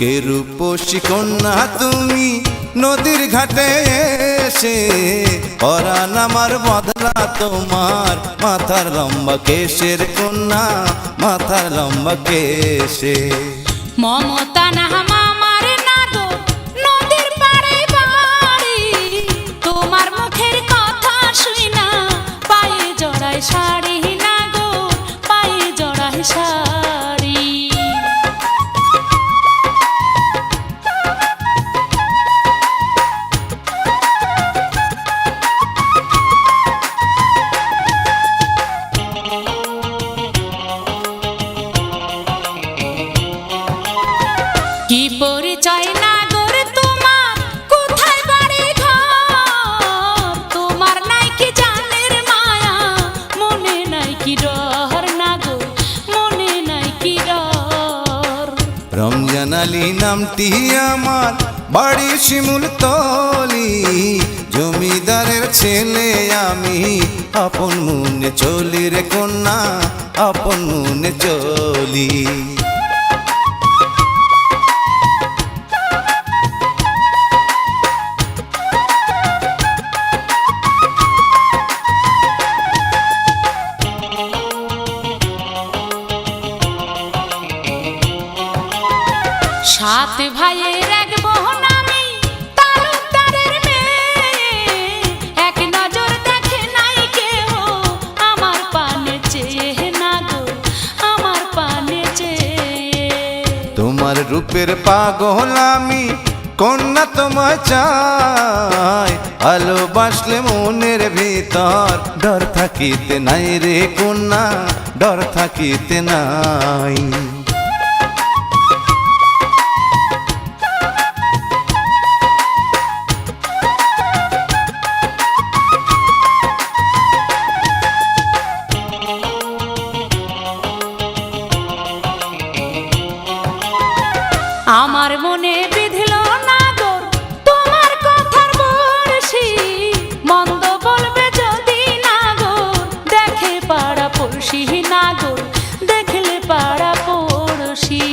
কে রূপসী কন্যা তুমি নদীর ঘাটে এসে পরাণ আমার বদলা তোমার মাথার লম্বা কেশের কন্যা মাথার লম্বা কেশে। মমতা না মামার নাগো নদীর পাড়ে বাড়ি, তোমার মুখের কথা শুই না পায়ে জড়ায় শাড়ি নাগো পায়ে জড়ায় শাড়ি। কি পরিচয় নাগর তোমার, কোথায় বাড়ি ঘর, তোমার নাই কি জানের মায়া, মনে নাই কি ডর নাগর, মনে নাই কি ডর। রমজান আলী নামটি আমার, বাড়ি শিমুলতলি, জমিদারের ছেলে আমি, আপন মনে চলি রে কন্যা আপন মনে চলি। সাত ভাইয়ের এক বোন আমি, তালুকদারের মেয়ে, এক নজর দেখে নাই কেহ আমার পানে চেয়ে নাগো আমার পানে চেয়ে। তোমার রূপের পাগল আমি কন্যা তোমায় চাই, ভালোবাসলে মনের ভিতর ডর থাকিতে নাই রে কন্যা ডর থাকিতে নাই। আমার মনে বিঁধল নাগর তোমার কথার বর্ষি, মন্দ বলবে যদি নাগর দেখে পাড়া পড়শি নাগর দেখলে পাড়া পড়শি।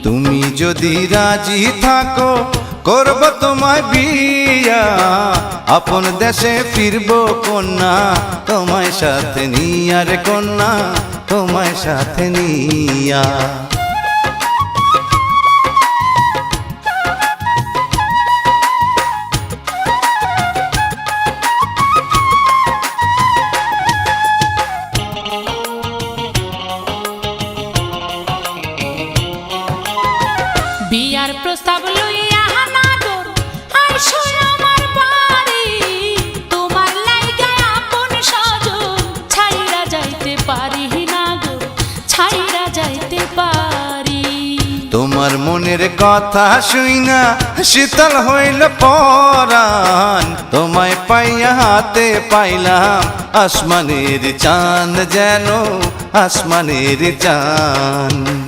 তুমি যদি রাজি থাকো করব তোমায় বিয়া, আপন দেশে ফিরব কন্যা তোমায় সাথে নিয়া রে কন্যা তোমায় সাথে নিয়া। বিয়ার প্রস্তাব লইয়া নাগর আইসো আমার বাড়ি, তোমার লাইগা আপন সজন ছাইরা যাইতে পারি নাগর ছাইরা যাইতে পারি। তোমার মনের কথা শুইনা শীতল হইল পরাণ, তোমায় পাইয়া হাতে পাইলাম আসমানের চাঁদ যেন আসমানের চাঁদ।